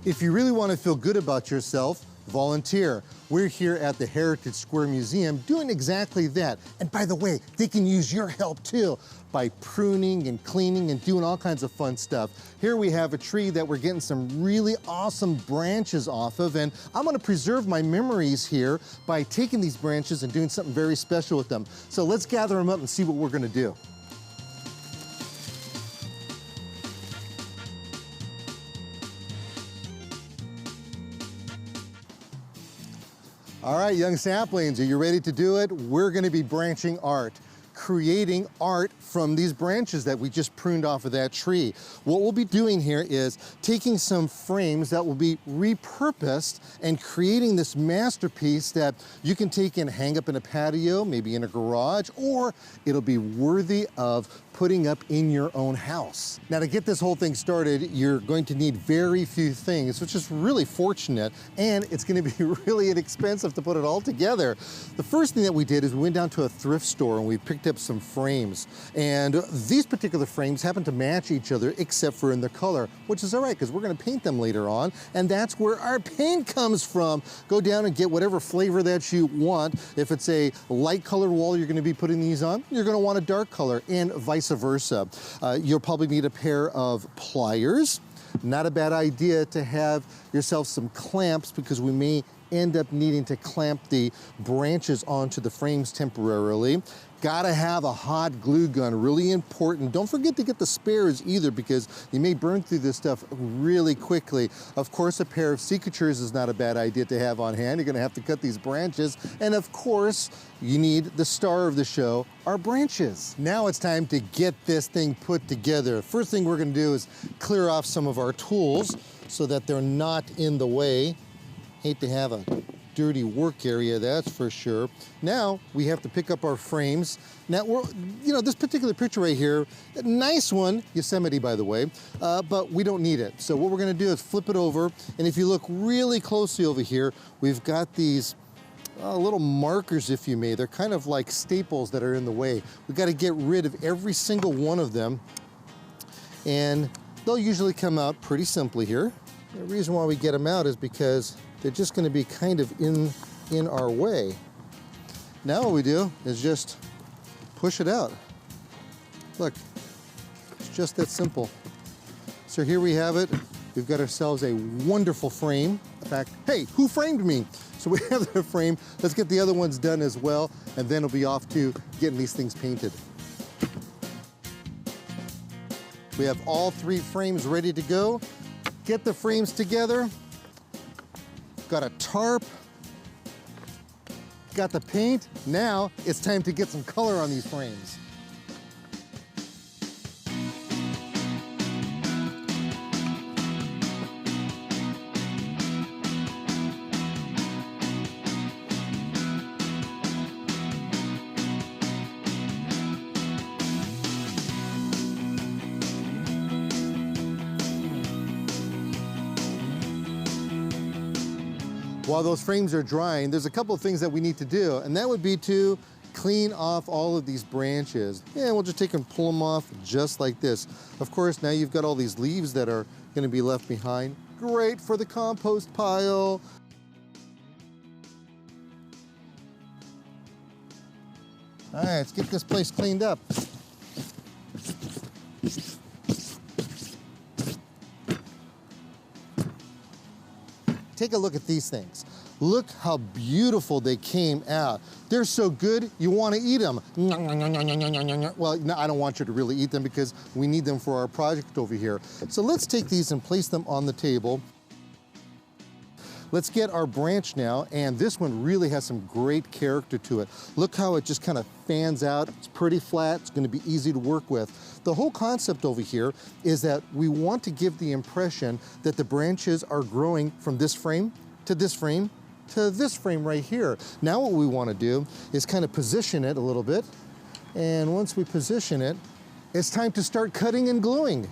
If you really want to feel good about yourself, volunteer. We're here at the Heritage Square Museum doing exactly that. And by the way, they can use your help too by pruning and cleaning and doing all kinds of fun stuff. Here we have a tree that we're getting some really awesome branches off of, and I'm gonna preserve my memories here by taking these branches and doing something very special with them. So let's gather them up and see what we're gonna do. All right, young saplings, are you ready to do it? We're gonna be branching art, creating art from these branches that we just pruned off of that tree. What we'll be doing here is taking some frames that will be repurposed and creating this masterpiece that you can take and hang up in a patio, maybe in a garage, or it'll be worthy of putting up in your own house. Now, to get this whole thing started, you're going to need very few things, which is really fortunate, and it's gonna be really inexpensive to put it all together. The first thing that we did is we went down to a thrift store and we picked up some frames. And these particular frames happen to match each other except for in the color, which is all right, because we're gonna paint them later on, and that's where our paint comes from. Go down and get whatever flavor that you want. If it's a light colored wall you're gonna be putting these on, you're gonna want a dark color, and vice versa. You'll probably need a pair of pliers. Not a bad idea to have yourself some clamps, because we may end up needing to clamp the branches onto the frames temporarily. Gotta have a hot glue gun, really important. Don't forget to get the spares either, because you may burn through this stuff really quickly. Of course, a pair of secateurs is not a bad idea to have on hand. You're gonna have to cut these branches. And of course, you need the star of the show, our branches. Now it's time to get this thing put together. First thing we're gonna do is clear off some of our tools so that they're not in the way. Hate to have a dirty work area, that's for sure. Now we have to pick up our frames. Now this particular picture right here, a nice one, Yosemite by the way, but we don't need it. So what we're gonna do is flip it over, and if you look really closely over here, we've got these little markers, if you may. They're kind of like staples that are in the way. We've got to get rid of every single one of them, and they'll usually come out pretty simply here. The reason why we get them out is because they're just going to be kind of in our way. Now what we do is just push it out. Look, it's just that simple. So here we have it. We've got ourselves a wonderful frame. In fact, hey, who framed me? So we have the frame. Let's get the other ones done as well, and then we'll be off to getting these things painted. We have all three frames ready to go. Get the frames together. Got a tarp. Got the paint. Now it's time to get some color on these frames. While those frames are drying, there's a couple of things that we need to do, and that would be to clean off all of these branches. And we'll just take and pull them off just like this. Of course, now you've got all these leaves that are gonna be left behind. Great for the compost pile. All right, let's get this place cleaned up. Take a look at these things. Look how beautiful they came out. They're so good, you want to eat them. Well, no, I don't want you to really eat them because we need them for our project over here. So let's take these and place them on the table. Let's get our branch now, and this one really has some great character to it. Look how it just kind of fans out. It's pretty flat, it's gonna be easy to work with. The whole concept over here is that we want to give the impression that the branches are growing from this frame to this frame to this frame right here. Now what we wanna do is kind of position it a little bit, and once we position it, it's time to start cutting and gluing.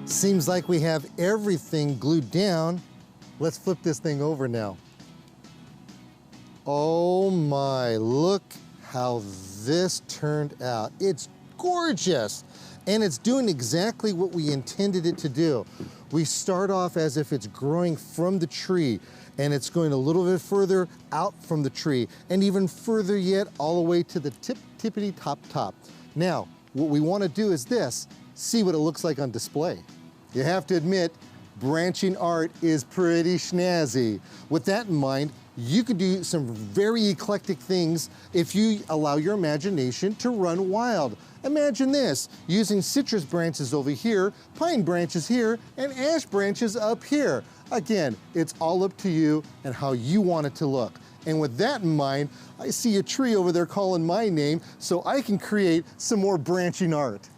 Seems like we have everything glued down. Let's flip this thing over now. Oh my, look how this turned out. It's gorgeous. And it's doing exactly what we intended it to do. We start off as if it's growing from the tree, and it's going a little bit further out from the tree, and even further yet all the way to the tippity top. Now, what we want to do is this, see what it looks like on display. You have to admit, branching art is pretty snazzy. With that in mind, you could do some very eclectic things if you allow your imagination to run wild. Imagine this, using citrus branches over here, pine branches here, and ash branches up here. Again, it's all up to you and how you want it to look. And with that in mind, I see a tree over there calling my name, so I can create some more branching art.